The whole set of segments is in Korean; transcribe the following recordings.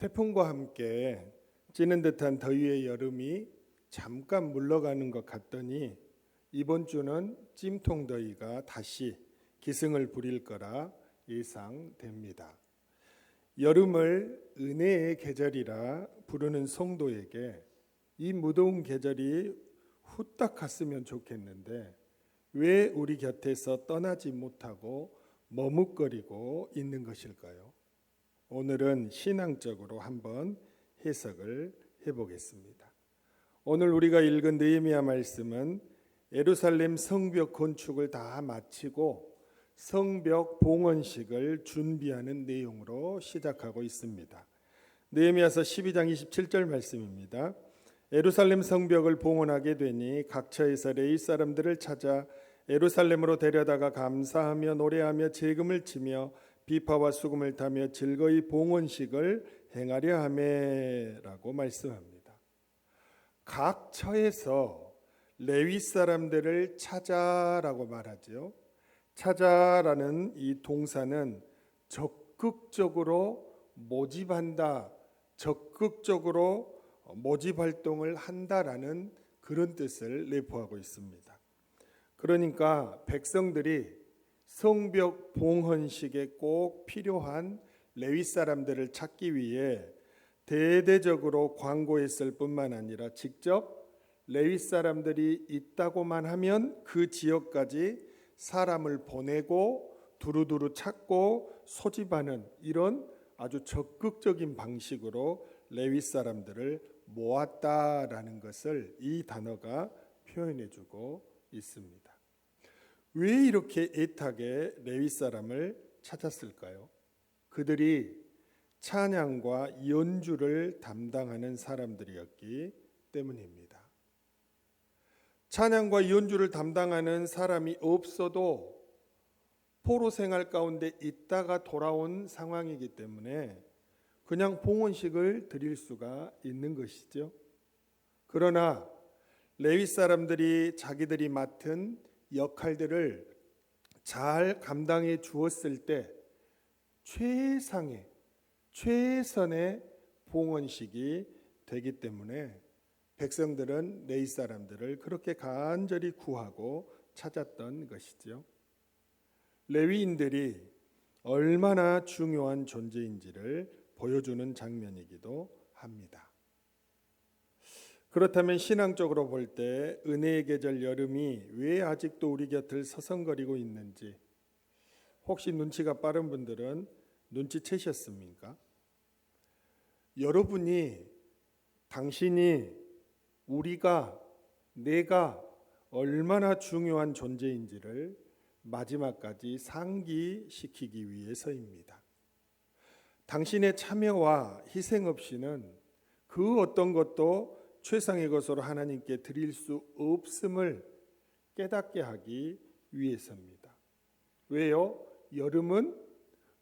태풍과 함께 찌는 듯한 더위의 여름이 잠깐 물러가는 것 같더니 이번 주는 찜통 더위가 다시 기승을 부릴 거라 예상됩니다. 여름을 은혜의 계절이라 부르는 성도에게 이 무더운 계절이 후딱 갔으면 좋겠는데 왜 우리 곁에서 떠나지 못하고 머뭇거리고 있는 것일까요? 오늘은 신앙적으로 한번 해석을 해보겠습니다. 오늘 우리가 읽은 느헤미야 말씀은 예루살렘 성벽 건축을 다 마치고 성벽 봉헌식을 준비하는 내용으로 시작하고 있습니다. 느헤미야서 12장 27절 말씀입니다. 예루살렘 성벽을 봉헌하게 되니 각처에서 레위 사람들을 찾아 예루살렘으로 데려다가 감사하며 노래하며 재금을 치며 비파와 수금을 타며 즐거이 봉헌식을 행하려 하매라고 말씀합니다. 각 처에서 레위 사람들을 찾아라고 말하죠. 찾아라는 이 동사는 적극적으로 모집한다, 적극적으로 모집 활동을 한다라는 그런 뜻을 내포하고 있습니다. 그러니까 백성들이 성벽 봉헌식에 꼭 필요한 레위 사람들을 찾기 위해 대대적으로 광고했을 뿐만 아니라 직접 레위 사람들이 있다고만 하면 그 지역까지 사람을 보내고 두루두루 찾고 소집하는 이런 아주 적극적인 방식으로 레위 사람들을 모았다라는 것을 이 단어가 표현해주고 있습니다. 왜 이렇게 애타게 레위 사람을 찾았을까요? 그들이 찬양과 연주를 담당하는 사람들이었기 때문입니다. 찬양과 연주를 담당하는 사람이 없어도 포로 생활 가운데 있다가 돌아온 상황이기 때문에 그냥 봉헌식을 드릴 수가 있는 것이죠. 그러나 레위 사람들이 자기들이 맡은 역할들을 잘 감당해 주었을 때 최선의 봉헌식이 되기 때문에 백성들은 레위 사람들을 그렇게 간절히 구하고 찾았던 것이죠. 레위인들이 얼마나 중요한 존재인지를 보여주는 장면이기도 합니다. 그렇다면 신앙적으로 볼 때 은혜의 계절 여름이 왜 아직도 우리 곁을 서성거리고 있는지 혹시 눈치가 빠른 분들은 눈치채셨습니까? 여러분이, 당신이, 우리가, 내가 얼마나 중요한 존재인지를 마지막까지 상기시키기 위해서입니다. 당신의 참여와 희생 없이는 그 어떤 것도 최상의 것으로 하나님께 드릴 수 없음을 깨닫게 하기 위해서입니다. 왜요? 여름은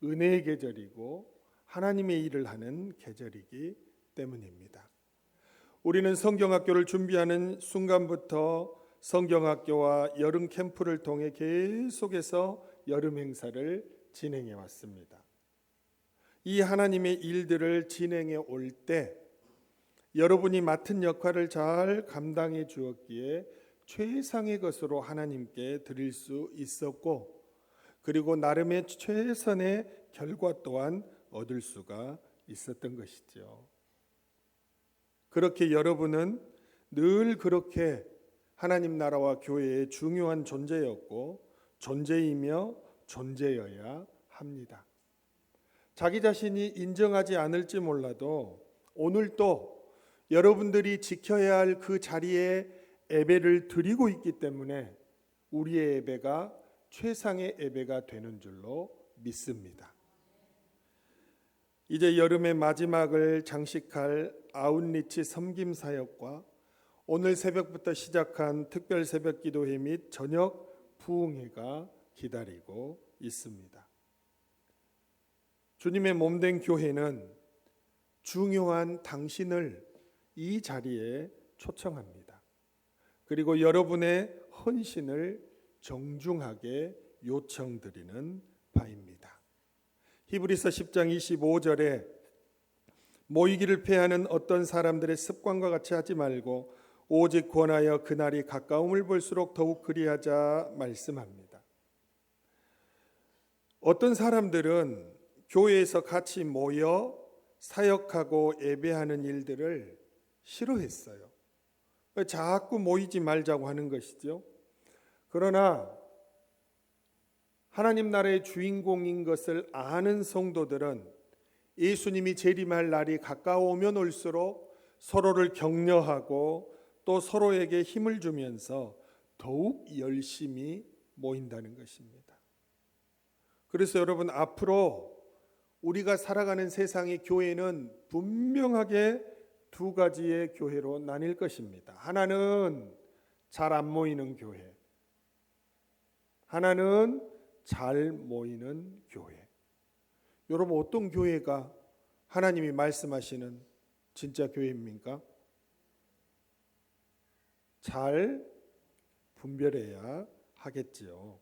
은혜의 계절이고 하나님의 일을 하는 계절이기 때문입니다. 우리는 성경학교를 준비하는 순간부터 성경학교와 여름 캠프를 통해 계속해서 여름 행사를 진행해 왔습니다. 이 하나님의 일들을 진행해 올 때 여러분이 맡은 역할을 잘 감당해 주었기에 최상의 것으로 하나님께 드릴 수 있었고, 그리고 나름의 최선의 결과 또한 얻을 수가 있었던 것이죠. 그렇게 여러분은 늘 그렇게 하나님 나라와 교회의 중요한 존재였고 존재이며 존재여야 합니다. 자기 자신이 인정하지 않을지 몰라도 오늘도 여러분들이 지켜야 할 그 자리에 예배를 드리고 있기 때문에 우리의 예배가 최상의 예배가 되는 줄로 믿습니다. 이제 여름의 마지막을 장식할 아웃리치 섬김 사역과 오늘 새벽부터 시작한 특별 새벽 기도회 및 저녁 부흥회가 기다리고 있습니다. 주님의 몸된 교회는 중요한 당신을 이 자리에 초청합니다. 그리고 여러분의 헌신을 정중하게 요청드리는 바입니다. 히브리서 10장 25절에 모이기를 패하는 어떤 사람들의 습관과 같이 하지 말고 오직 권하여 그날이 가까움을 볼수록 더욱 그리하자 말씀합니다. 어떤 사람들은 교회에서 같이 모여 사역하고 예배하는 일들을 싫어했어요. 자꾸 모이지 말자고 하는 것이죠. 그러나 하나님 나라의 주인공인 것을 아는 성도들은 예수님이 재림할 날이 가까워오면 올수록 서로를 격려하고 또 서로에게 힘을 주면서 더욱 열심히 모인다는 것입니다. 그래서 여러분, 앞으로 우리가 살아가는 세상의 교회는 분명하게 두 가지의 교회로 나뉠 것입니다. 하나는 잘 안 모이는 교회, 하나는 잘 모이는 교회. 여러분, 어떤 교회가 하나님이 말씀하시는 진짜 교회입니까? 잘 분별해야 하겠지요.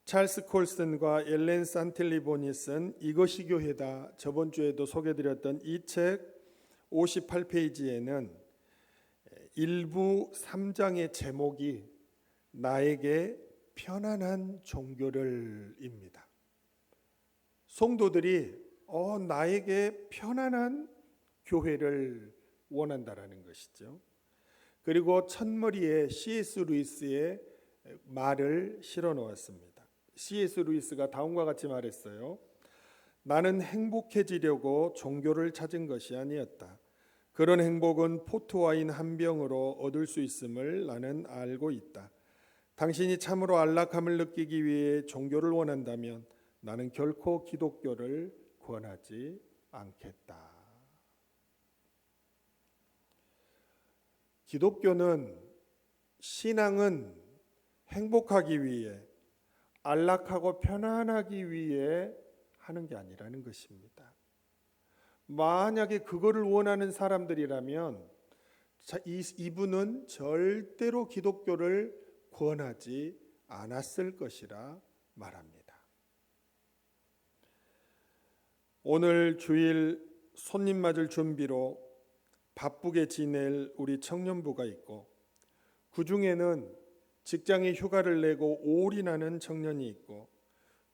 찰스 콜슨과 엘렌 산틸리본이 쓴 이것이 교회다, 저번 주에도 소개드렸던 이 책 58페이지에는 일부 3장의 제목이 나에게 편안한 종교를입니다. 성도들이 나에게 편안한 교회를 원한다라는 것이죠. 그리고 첫머리에 C.S. 루이스의 말을 실어 놓았습니다. C.S. 루이스가 다음과 같이 말했어요. 나는 행복해지려고 종교를 찾은 것이 아니었다. 그런 행복은 포트와인 한 병으로 얻을 수 있음을 나는 알고 있다. 당신이 참으로 안락함을 느끼기 위해 종교를 원한다면 나는 결코 기독교를 권하지 않겠다. 기독교는, 신앙은 행복하기 위해, 안락하고 편안하기 위해 하는 게 아니라는 것입니다. 만약에 그거를 원하는 사람들이라면 이분은 절대로 기독교를 권하지 않았을 것이라 말합니다. 오늘 주일 손님 맞을 준비로 바쁘게 지낼 우리 청년부가 있고, 그 중에는 직장에 휴가를 내고 올인하는 청년이 있고,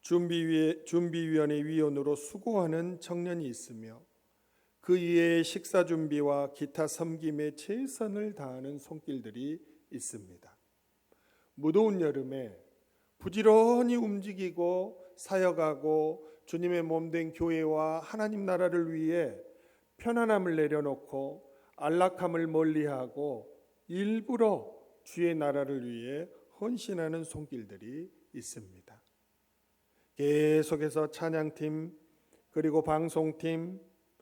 준비위원회 위원으로 수고하는 청년이 있으며, 그 이외에 식사 준비와 기타 섬김에 최선을 다하는 손길들이 있습니다. 무더운 여름에 부지런히 움직이고 사역하고 주님의 몸된 교회와 하나님 나라를 위해 편안함을 내려놓고 안락함을 멀리하고 일부러 주의 나라를 위해 헌신하는 손길들이 있습니다. 계속해서 찬양팀 그리고 방송팀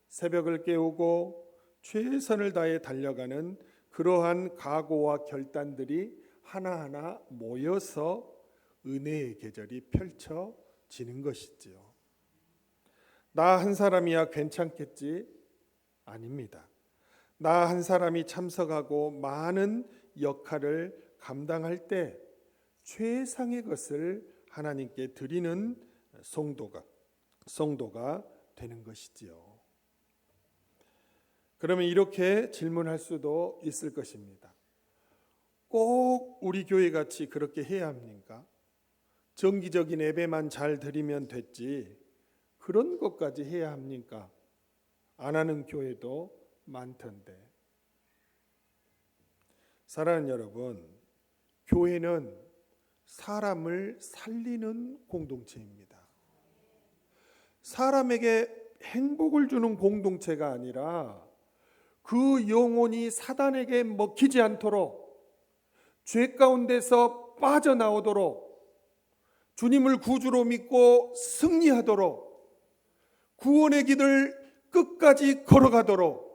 새벽을 깨우고 최선을 다해 달려가는 그러한 각오와 결단들이 하나하나 모여서 은혜의 계절이 펼쳐지는 것이지요. 나 한 사람이야 괜찮겠지? 아닙니다. 나 한 사람이 참석하고 많은 역할을 감당할 때 최상의 것을 하나님께 드리는 성도가 되는 것이지요. 그러면 이렇게 질문할 수도 있을 것입니다. 꼭 우리 교회 같이 그렇게 해야 합니까? 정기적인 예배만 잘 드리면 됐지 그런 것까지 해야 합니까? 안 하는 교회도 많던데. 사랑하는 여러분, 교회는 사람을 살리는 공동체입니다. 사람에게 행복을 주는 공동체가 아니라 그 영혼이 사단에게 먹히지 않도록, 죄 가운데서 빠져나오도록, 주님을 구주로 믿고 승리하도록, 구원의 길을 끝까지 걸어가도록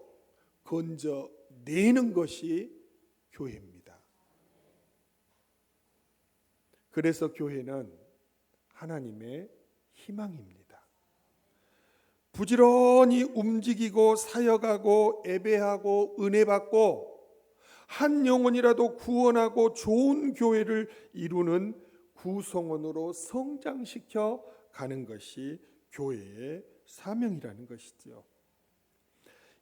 건져내는 것이 교회입니다. 그래서 교회는 하나님의 희망입니다. 부지런히 움직이고 사역하고 예배하고 은혜받고 한 영혼이라도 구원하고 좋은 교회를 이루는 구성원으로 성장시켜 가는 것이 교회의 사명이라는 것이죠.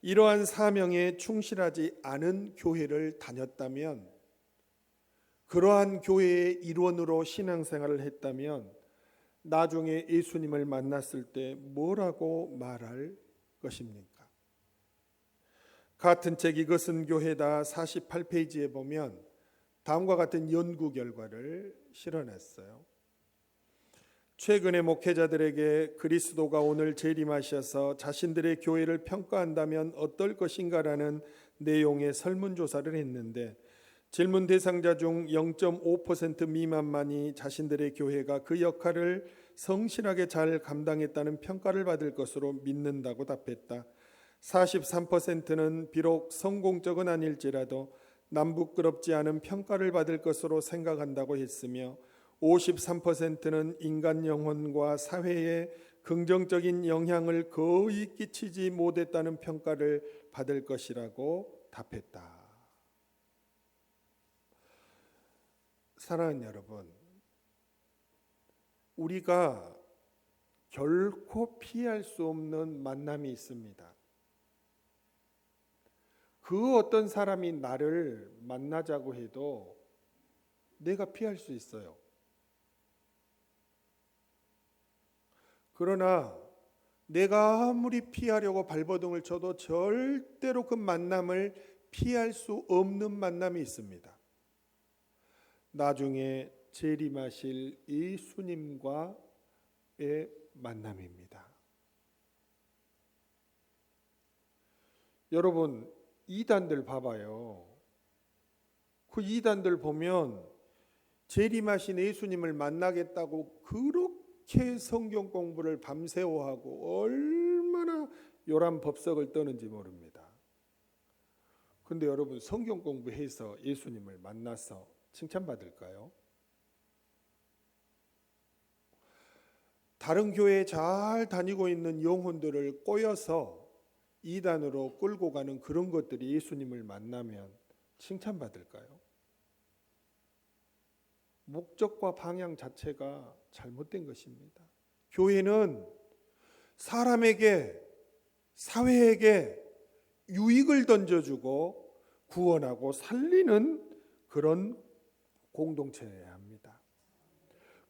이러한 사명에 충실하지 않은 교회를 다녔다면, 그러한 교회의 일원으로 신앙생활을 했다면 나중에 예수님을 만났을 때 뭐라고 말할 것입니까? 같은 책 이것은 교회다 48페이지에 보면 다음과 같은 연구 결과를 실어냈어요. 최근에 목회자들에게 그리스도가 오늘 재림하셔서 자신들의 교회를 평가한다면 어떨 것인가라는 내용의 설문조사를 했는데, 질문 대상자 중 0.5% 미만만이 자신들의 교회가 그 역할을 성실하게 잘 감당했다는 평가를 받을 것으로 믿는다고 답했다. 43%는 비록 성공적은 아닐지라도 남부끄럽지 않은 평가를 받을 것으로 생각한다고 했으며, 53%는 인간 영혼과 사회에 긍정적인 영향을 거의 끼치지 못했다는 평가를 받을 것이라고 답했다. 사랑하는 여러분, 우리가 결코 피할 수 없는 만남이 있습니다. 그 어떤 사람이 나를 만나자고 해도 내가 피할 수 있어요. 그러나 내가 아무리 피하려고 발버둥을 쳐도 절대로 그 만남을 피할 수 없는 만남이 있습니다. 나중에 재림하실 예수님과의 만남입니다. 여러분, 이단들 봐봐요. 그 이단들 보면 재림하신 예수님을 만나겠다고 그렇게 성경 공부를 밤새워 하고 얼마나 요란 법석을 떠는지 모릅니다. 근데 여러분, 성경 공부해서 예수님을 만나서 칭찬받을까요? 다른 교회에 잘 다니고 있는 영혼들을 꼬여서 이단으로 끌고 가는 그런 것들이 예수님을 만나면 칭찬받을까요? 목적과 방향 자체가 잘못된 것입니다. 교회는 사람에게, 사회에게 유익을 던져주고 구원하고 살리는 그런 공동체여야 합니다.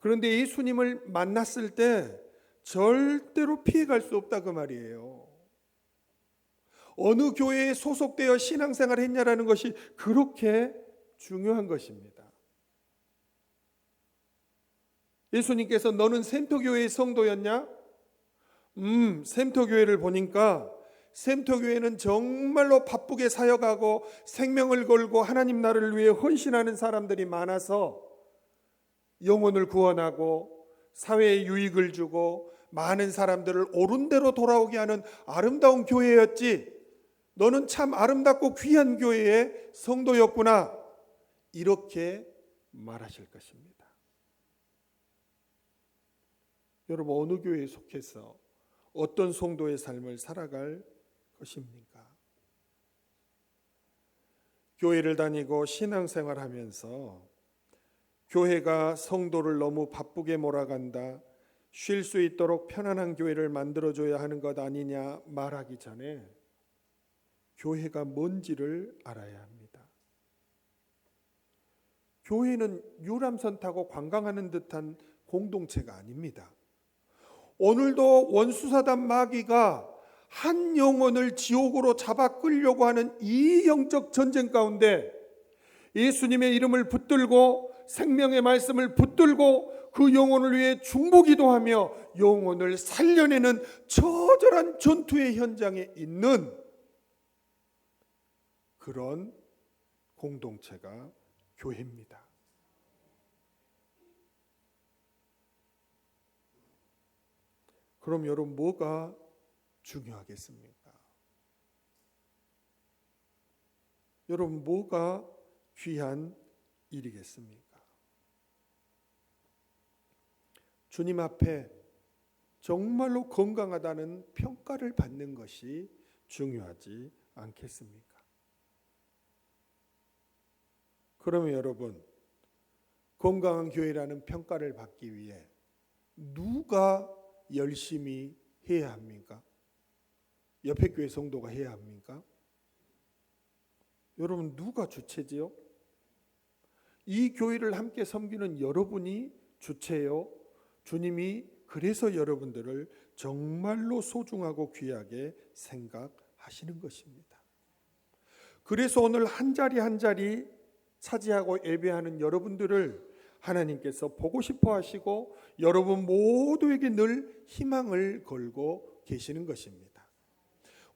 그런데 예수님을 만났을 때 절대로 피해갈 수 없다 그 말이에요. 어느 교회에 소속되어 신앙생활을 했냐라는 것이 그렇게 중요한 것입니다. 예수님께서 너는 샘터교회의 성도였냐? 샘터교회를 보니까 샘터교회는 정말로 바쁘게 사역하고 생명을 걸고 하나님 나라를 위해 헌신하는 사람들이 많아서 영혼을 구원하고 사회에 유익을 주고 많은 사람들을 옳은 대로 돌아오게 하는 아름다운 교회였지, 너는 참 아름답고 귀한 교회의 성도였구나, 이렇게 말하실 것입니다. 여러분, 어느 교회에 속해서 어떤 성도의 삶을 살아갈 것입니까? 교회를 다니고 신앙생활하면서 교회가 성도를 너무 바쁘게 몰아간다, 쉴 수 있도록 편안한 교회를 만들어줘야 하는 것 아니냐 말하기 전에 교회가 뭔지를 알아야 합니다. 교회는 유람선 타고 관광하는 듯한 공동체가 아닙니다. 오늘도 원수사단 마귀가 한 영혼을 지옥으로 잡아 끌려고 하는 이 영적 전쟁 가운데 예수님의 이름을 붙들고 생명의 말씀을 붙들고 그 영혼을 위해 중보기도하며 영혼을 살려내는 처절한 전투의 현장에 있는 그런 공동체가 교회입니다. 그럼 여러분, 뭐가 중요하겠습니까? 여러분, 뭐가 귀한 일이겠습니까? 주님 앞에 정말로 건강하다는 평가를 받는 것이 중요하지 않겠습니까? 그러면 여러분, 건강한 교회라는 평가를 받기 위해 누가 열심히 해야 합니까? 옆에 교회 성도가 해야 합니까? 여러분, 누가 주체지요? 이 교회를 함께 섬기는 여러분이 주체요. 주님이 그래서 여러분들을 정말로 소중하고 귀하게 생각하시는 것입니다. 그래서 오늘 한 자리 한 자리 차지하고 예배하는 여러분들을 하나님께서 보고 싶어 하시고 여러분 모두에게 늘 희망을 걸고 계시는 것입니다.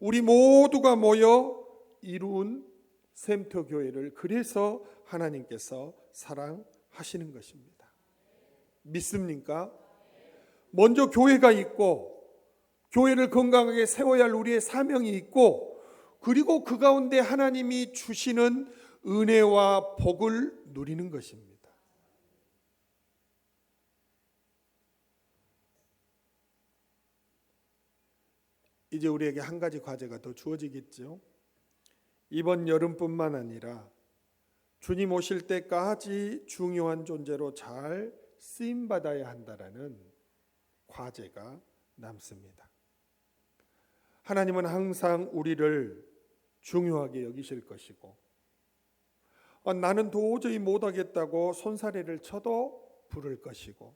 우리 모두가 모여 이룬 샘터 교회를 그래서 하나님께서 사랑하시는 것입니다. 믿습니까? 먼저 교회가 있고 교회를 건강하게 세워야 할 우리의 사명이 있고 그리고 그 가운데 하나님이 주시는 은혜와 복을 누리는 것입니다. 이제 우리에게 한 가지 과제가 더 주어지겠죠. 이번 여름뿐만 아니라 주님 오실 때까지 중요한 존재로 잘 쓰임받아야 한다라는 과제가 남습니다. 하나님은 항상 우리를 중요하게 여기실 것이고 나는 도저히 못하겠다고 손사래를 쳐도 부를 것이고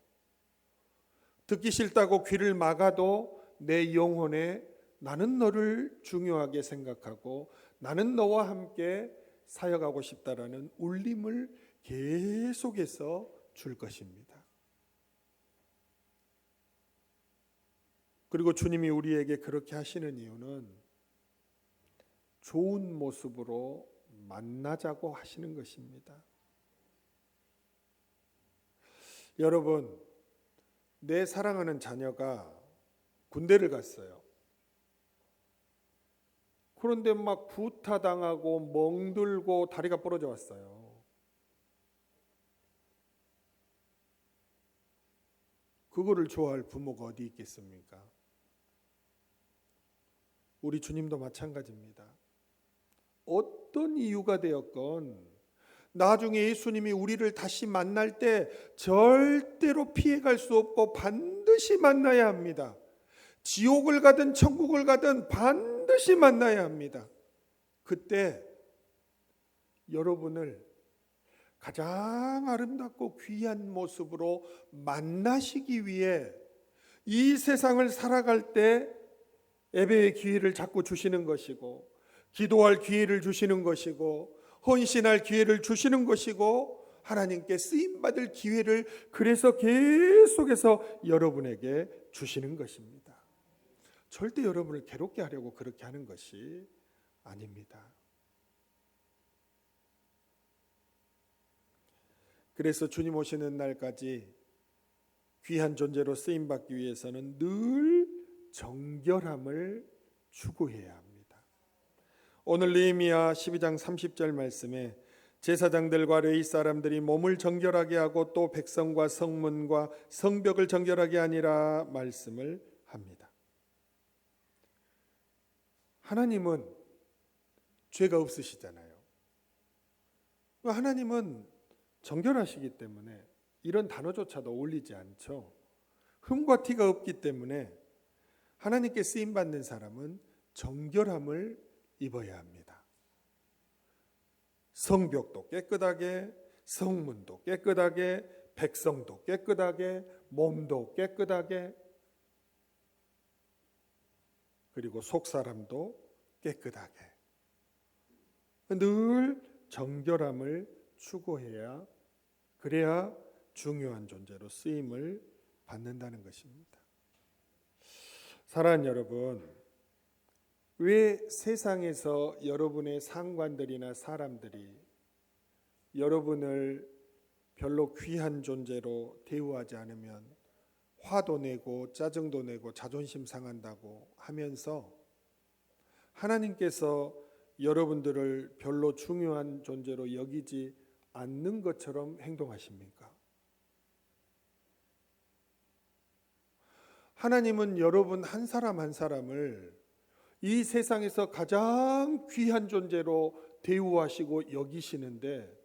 듣기 싫다고 귀를 막아도 내 영혼에 나는 너를 중요하게 생각하고 나는 너와 함께 사역하고 싶다라는 울림을 계속해서 줄 것입니다. 그리고 주님이 우리에게 그렇게 하시는 이유는 좋은 모습으로 만나자고 하시는 것입니다. 여러분, 내 사랑하는 자녀가 군대를 갔어요. 그런데 막 구타당하고 멍들고 다리가 부러져 왔어요. 그거를 좋아할 부모가 어디 있겠습니까? 우리 주님도 마찬가지입니다. 어떤 이유가 되었건 나중에 예수님이 우리를 다시 만날 때 절대로 피해갈 수 없고 반드시 만나야 합니다. 지옥을 가든 천국을 가든 반드시 만나야 합니다. 그때 여러분을 가장 아름답고 귀한 모습으로 만나시기 위해 이 세상을 살아갈 때 예배의 기회를 자꾸 주시는 것이고 기도할 기회를 주시는 것이고 헌신할 기회를 주시는 것이고 하나님께 쓰임받을 기회를 그래서 계속해서 여러분에게 주시는 것입니다. 절대 여러분을 괴롭게 하려고 그렇게 하는 것이 아닙니다. 그래서 주님 오시는 날까지 귀한 존재로 쓰임받기 위해서는 늘 정결함을 추구해야 합니다. 오늘 느헤미야 12장 30절 말씀에 제사장들과 레위 사람들이 몸을 정결하게 하고 또 백성과 성문과 성벽을 정결하게 하니라 말씀을 합니다. 하나님은 죄가 없으시잖아요. 하나님은 정결하시기 때문에 이런 단어조차도 어울리지 않죠. 흠과 티가 없기 때문에 하나님께 쓰임받는 사람은 정결함을 입어야 합니다. 성벽도 깨끗하게, 성문도 깨끗하게, 백성도 깨끗하게, 몸도 깨끗하게, 그리고 속사람도 깨끗하게 늘 정결함을 추구해야 그래야 중요한 존재로 쓰임을 받는다는 것입니다. 사랑하는 여러분, 왜 세상에서 여러분의 상관들이나 사람들이 여러분을 별로 귀한 존재로 대우하지 않으면 화도 내고 짜증도 내고 자존심 상한다고 하면서 하나님께서 여러분들을 별로 중요한 존재로 여기지 않는 것처럼 행동하십니까? 하나님은 여러분 한 사람 한 사람을 이 세상에서 가장 귀한 존재로 대우하시고 여기시는데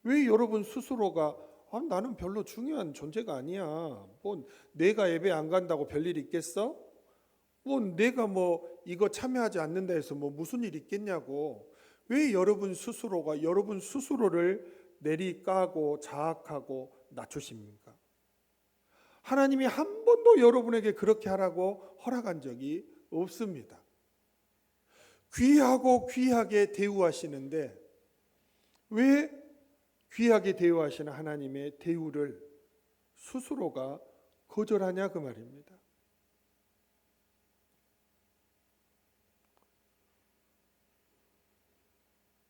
왜 여러분 스스로가 나는 별로 중요한 존재가 아니야. 뭐 내가 예배 안 간다고 별일 있겠어? 뭐 내가 뭐 이거 참여하지 않는다 해서 뭐 무슨 일 있겠냐고. 왜 여러분 스스로가 여러분 스스로를 내리까고 자학하고 낮추십니까? 하나님이 한 번도 여러분에게 그렇게 하라고 허락한 적이 없습니다. 귀하고 귀하게 대우하시는데 왜 귀하게 대우하시는 하나님의 대우를 스스로가 거절하냐 그 말입니다.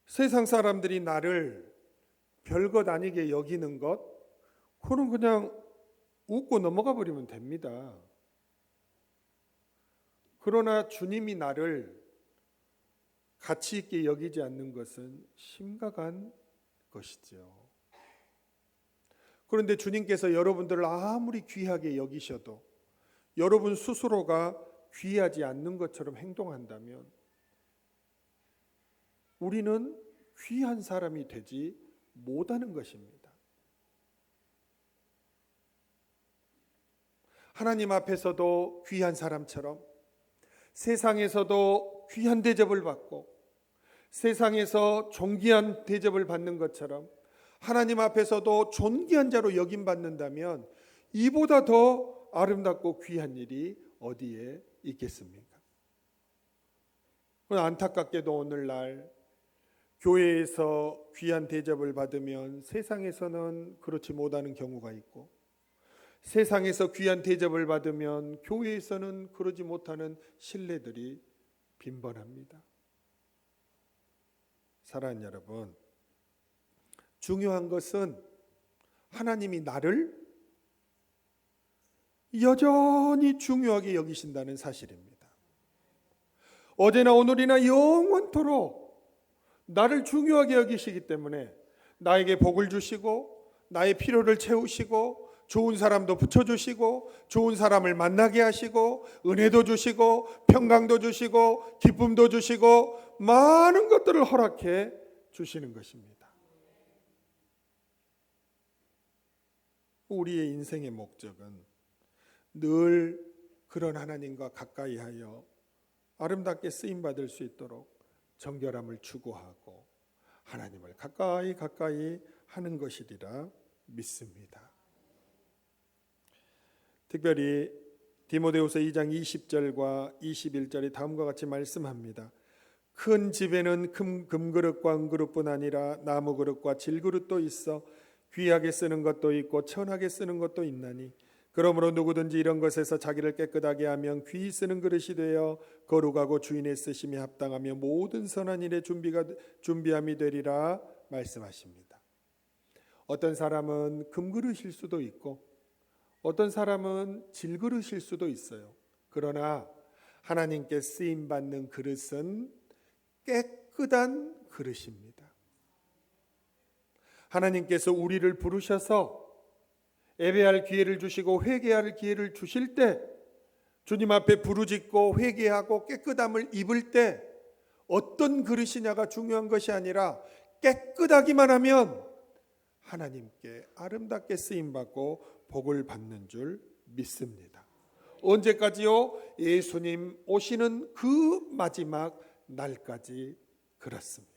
세상 사람들이 나를 별것 아니게 여기는 것, 그건 그냥 웃고 넘어가 버리면 됩니다. 그러나 주님이 나를 가치 있게 여기지 않는 것은 심각한 것이죠. 그런데 주님께서 여러분들을 아무리 귀하게 여기셔도 여러분 스스로가 귀하지 않는 것처럼 행동한다면 우리는 귀한 사람이 되지 못하는 것입니다. 하나님 앞에서도 귀한 사람처럼 세상에서도 귀한 대접을 받고 세상에서 존귀한 대접을 받는 것처럼 하나님 앞에서도 존귀한 자로 여김받는다면 이보다 더 아름답고 귀한 일이 어디에 있겠습니까? 안타깝게도 오늘날 교회에서 귀한 대접을 받으면 세상에서는 그렇지 못하는 경우가 있고 세상에서 귀한 대접을 받으면 교회에서는 그러지 못하는 신뢰들이 빈번합니다. 사랑하는 여러분, 중요한 것은 하나님이 나를 여전히 중요하게 여기신다는 사실입니다. 어제나 오늘이나 영원토록 나를 중요하게 여기시기 때문에 나에게 복을 주시고 나의 필요를 채우시고 좋은 사람도 붙여주시고 좋은 사람을 만나게 하시고 은혜도 주시고 평강도 주시고 기쁨도 주시고 많은 것들을 허락해 주시는 것입니다. 우리의 인생의 목적은 늘 그런 하나님과 가까이 하여 아름답게 쓰임받을 수 있도록 정결함을 추구하고 하나님을 가까이 하는 것이리라 믿습니다. 특별히 디모데후서 2장 20절과 21절이 다음과 같이 말씀합니다. 큰 집에는 금그릇과 은그릇뿐 아니라 나무그릇과 질그릇도 있어 귀하게 쓰는 것도 있고 천하게 쓰는 것도 있나니 그러므로 누구든지 이런 것에서 자기를 깨끗하게 하면 귀히 쓰는 그릇이 되어 거룩하고 주인의 쓰심에 합당하며 모든 선한 일에 준비함이 되리라 말씀하십니다. 어떤 사람은 금그릇일 수도 있고 어떤 사람은 질그릇일 수도 있어요. 그러나 하나님께 쓰임받는 그릇은 깨끗한 그릇입니다. 하나님께서 우리를 부르셔서 예배할 기회를 주시고 회개할 기회를 주실 때 주님 앞에 부르짖고 회개하고 깨끗함을 입을 때 어떤 그릇이냐가 중요한 것이 아니라 깨끗하기만 하면 하나님께 아름답게 쓰임받고 복을 받는 줄 믿습니다. 언제까지요? 예수님 오시는 그 마지막 날까지 그렇습니다.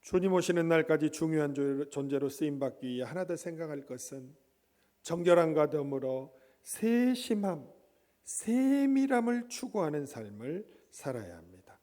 주님 오시는 날까지 중요한 존재로 쓰임받기 위해 하나 더 생각할 것은 정결함과 더불어 세심함, 세밀함을 추구하는 삶을 살아야 합니다.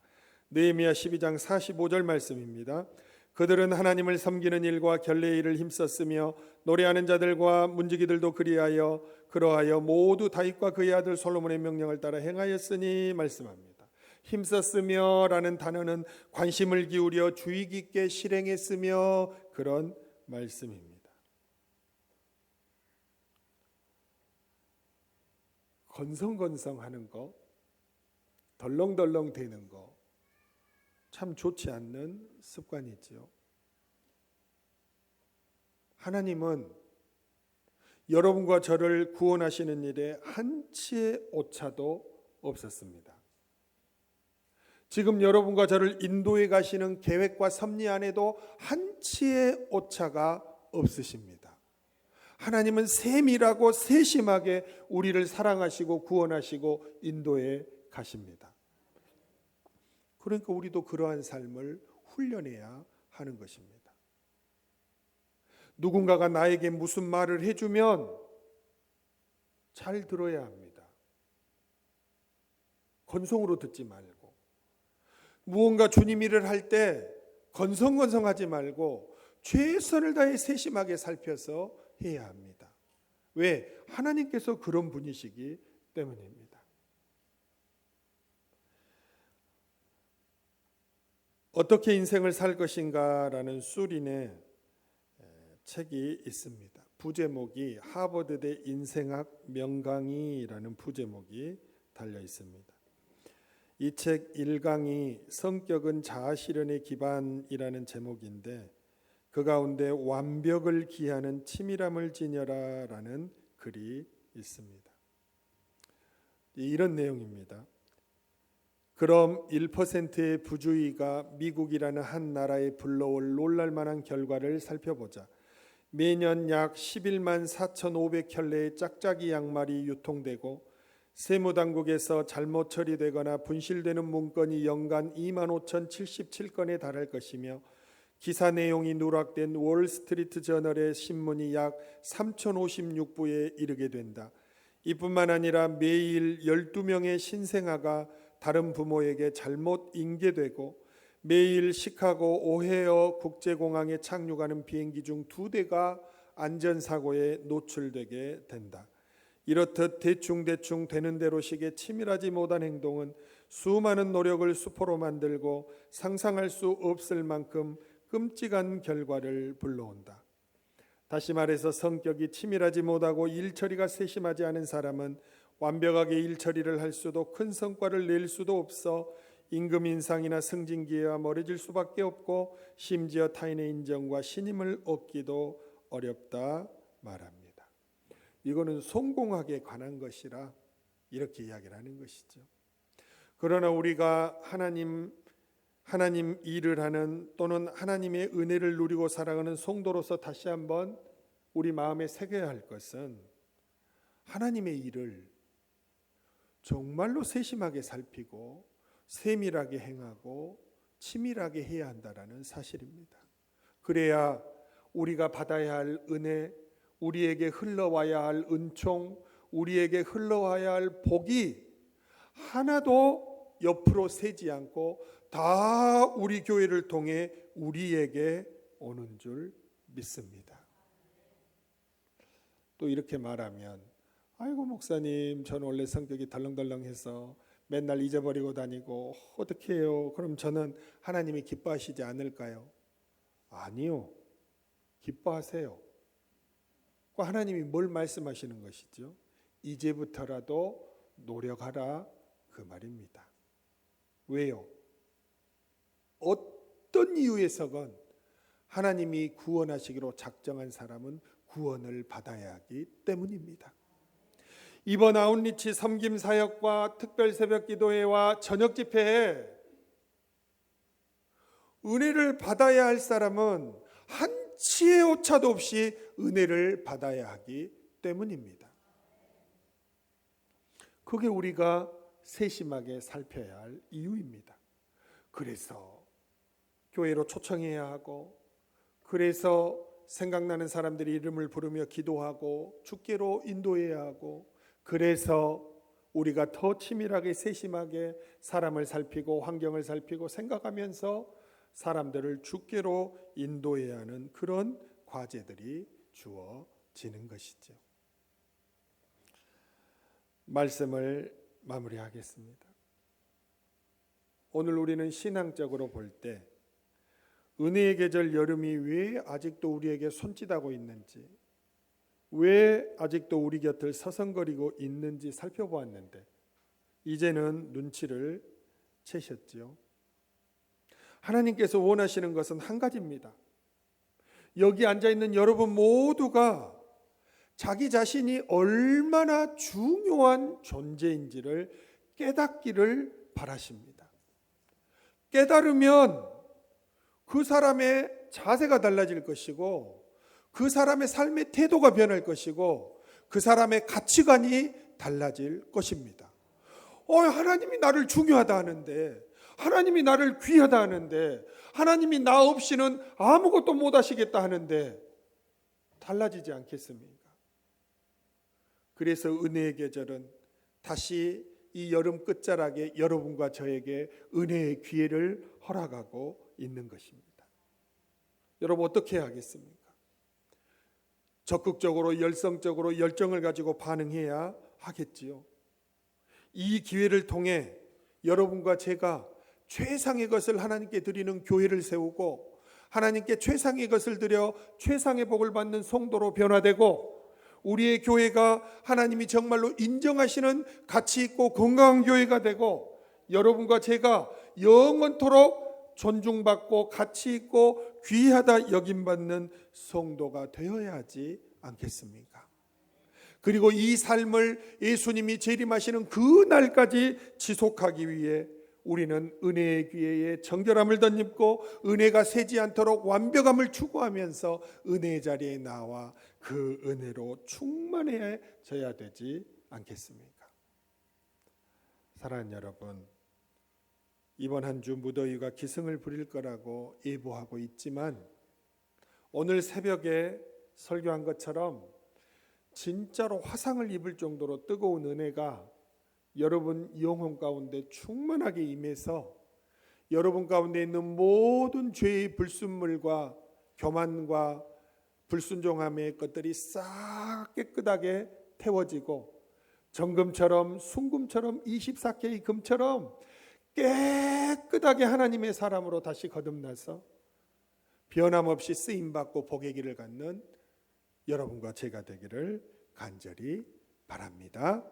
느헤미야 12장 45절 말씀입니다. 그들은 하나님을 섬기는 일과 결례의 일을 힘썼으며 노래하는 자들과 문지기들도 그러하여 모두 다윗과 그의 아들 솔로몬의 명령을 따라 행하였으니 말씀합니다. 힘썼으며 라는 단어는 관심을 기울여 주의 깊게 실행했으며 그런 말씀입니다. 건성건성하는 거, 덜렁덜렁 대는 거 참 좋지 않는 습관이지요. 하나님은 여러분과 저를 구원하시는 일에 한치의 오차도 없었습니다. 지금 여러분과 저를 인도해 가시는 계획과 섭리 안에도 한치의 오차가 없으십니다. 하나님은 세밀하고 세심하게 우리를 사랑하시고 구원하시고 인도해 가십니다. 그러니까 우리도 그러한 삶을 훈련해야 하는 것입니다. 누군가가 나에게 무슨 말을 해주면 잘 들어야 합니다. 건성으로 듣지 말고, 무언가 주님 일을 할 때 건성건성하지 말고 최선을 다해 세심하게 살펴서 해야 합니다. 왜? 하나님께서 그런 분이시기 때문입니다. 어떻게 인생을 살 것인가라는 수린의 책이 있습니다. 부제목이 하버드대 인생학 명강의라는 부제목이 달려 있습니다. 이 책 1강이 성격은 자아실현의 기반이라는 제목인데 그 가운데 완벽을 기하는 치밀함을 지녀라라는 글이 있습니다. 이런 내용입니다. 그럼 1%의 부주의가 미국이라는 한 나라에 불러올 놀랄만한 결과를 살펴보자. 매년 약 11만 4,500켤레의 짝짝이 양말이 유통되고 세무당국에서 잘못 처리되거나 분실되는 문건이 연간 25,077건에 달할 것이며 기사 내용이 누락된 월스트리트 저널의 신문이 약 3,056부에 이르게 된다. 이뿐만 아니라 매일 12명의 신생아가 다른 부모에게 잘못 인계되고 매일 시카고 오헤어 국제공항에 착륙하는 비행기 중 2대가 안전사고에 노출되게 된다. 이렇듯 대충 되는 대로식의 치밀하지 못한 행동은 수많은 노력을 수포로 만들고 상상할 수 없을 만큼 끔찍한 결과를 불러온다. 다시 말해서 성격이 치밀하지 못하고 일처리가 세심하지 않은 사람은 완벽하게 일처리를 할 수도 큰 성과를 낼 수도 없어 임금 인상이나 승진 기회와 멀어질 수밖에 없고 심지어 타인의 인정과 신임을 얻기도 어렵다 말합니다. 이거는 성공학에 관한 것이라 이렇게 이야기를 하는 것이죠. 그러나 우리가 하나님 일을 하는 또는 하나님의 은혜를 누리고 살아가는 성도로서 다시 한번 우리 마음에 새겨야 할 것은 하나님의 일을 정말로 세심하게 살피고 세밀하게 행하고 치밀하게 해야 한다라는 사실입니다. 그래야 우리가 받아야 할 은혜, 우리에게 흘러와야 할 은총, 우리에게 흘러와야 할 복이 하나도 옆으로 새지 않고 다 우리 교회를 통해 우리에게 오는 줄 믿습니다. 또 이렇게 말하면 아이고 목사님, 저는 원래 성격이 덜렁덜렁해서 맨날 잊어버리고 다니고 어떻게 해요? 그럼 저는 하나님이 기뻐하시지 않을까요? 아니요. 기뻐하세요. 하나님이 뭘 말씀하시는 것이죠? 이제부터라도 노력하라 그 말입니다. 왜요? 어떤 이유에서건 하나님이 구원하시기로 작정한 사람은 구원을 받아야 하기 때문입니다. 이번 아웃리치 섬김 사역과 특별 새벽 기도회와 저녁 집회에 은혜를 받아야 할 사람은 한치의 오차도 없이 은혜를 받아야 하기 때문입니다. 그게 우리가 세심하게 살펴야 할 이유입니다. 그래서 교회로 초청해야 하고, 그래서 생각나는 사람들이 이름을 부르며 기도하고 주께로 인도해야 하고, 그래서 우리가 더 치밀하게 세심하게 사람을 살피고 환경을 살피고 생각하면서 사람들을 주께로 인도해야 하는 그런 과제들이 주어지는 것이죠. 말씀을 마무리하겠습니다. 오늘 우리는 신앙적으로 볼 때 은혜의 계절 여름이 왜 아직도 우리에게 손짓하고 있는지, 왜 아직도 우리 곁을 서성거리고 있는지 살펴보았는데 이제는 눈치를 채셨죠. 하나님께서 원하시는 것은 한 가지입니다. 여기 앉아있는 여러분 모두가 자기 자신이 얼마나 중요한 존재인지를 깨닫기를 바라십니다. 깨달으면 그 사람의 자세가 달라질 것이고, 그 사람의 삶의 태도가 변할 것이고, 그 사람의 가치관이 달라질 것입니다. 하나님이 나를 중요하다 하는데, 하나님이 나를 귀하다 하는데, 하나님이 나 없이는 아무것도 못 하시겠다 하는데 달라지지 않겠습니까? 그래서 은혜의 계절은 다시 이 여름 끝자락에 여러분과 저에게 은혜의 기회를 허락하고 있는 것입니다. 여러분, 어떻게 해야 하겠습니까? 적극적으로 열성적으로 열정을 가지고 반응해야 하겠지요. 이 기회를 통해 여러분과 제가 최상의 것을 하나님께 드리는 교회를 세우고, 하나님께 최상의 것을 드려 최상의 복을 받는 성도로 변화되고, 우리의 교회가 하나님이 정말로 인정하시는 가치 있고 건강한 교회가 되고, 여러분과 제가 영원토록 존중받고 가치 있고 귀하다 여김받는 성도가 되어야 하지 않겠습니까? 그리고 이 삶을 예수님이 재림하시는 그 날까지 지속하기 위해 우리는 은혜의 기회에 정결함을 덧입고 은혜가 새지 않도록 완벽함을 추구하면서 은혜의 자리에 나와 그 은혜로 충만해져야 되지 않겠습니까? 사랑하는 여러분, 이번 한 주 무더위가 기승을 부릴 거라고 예보하고 있지만, 오늘 새벽에 설교한 것처럼 진짜로 화상을 입을 정도로 뜨거운 은혜가 여러분 영혼 가운데 충만하게 임해서 여러분 가운데 있는 모든 죄의 불순물과 교만과 불순종함의 것들이 싹 깨끗하게 태워지고, 정금처럼 순금처럼 24K 금처럼 깨끗하게 하나님의 사람으로 다시 거듭나서 변함없이 쓰임받고 복의 길을 갖는 여러분과 제가 되기를 간절히 바랍니다.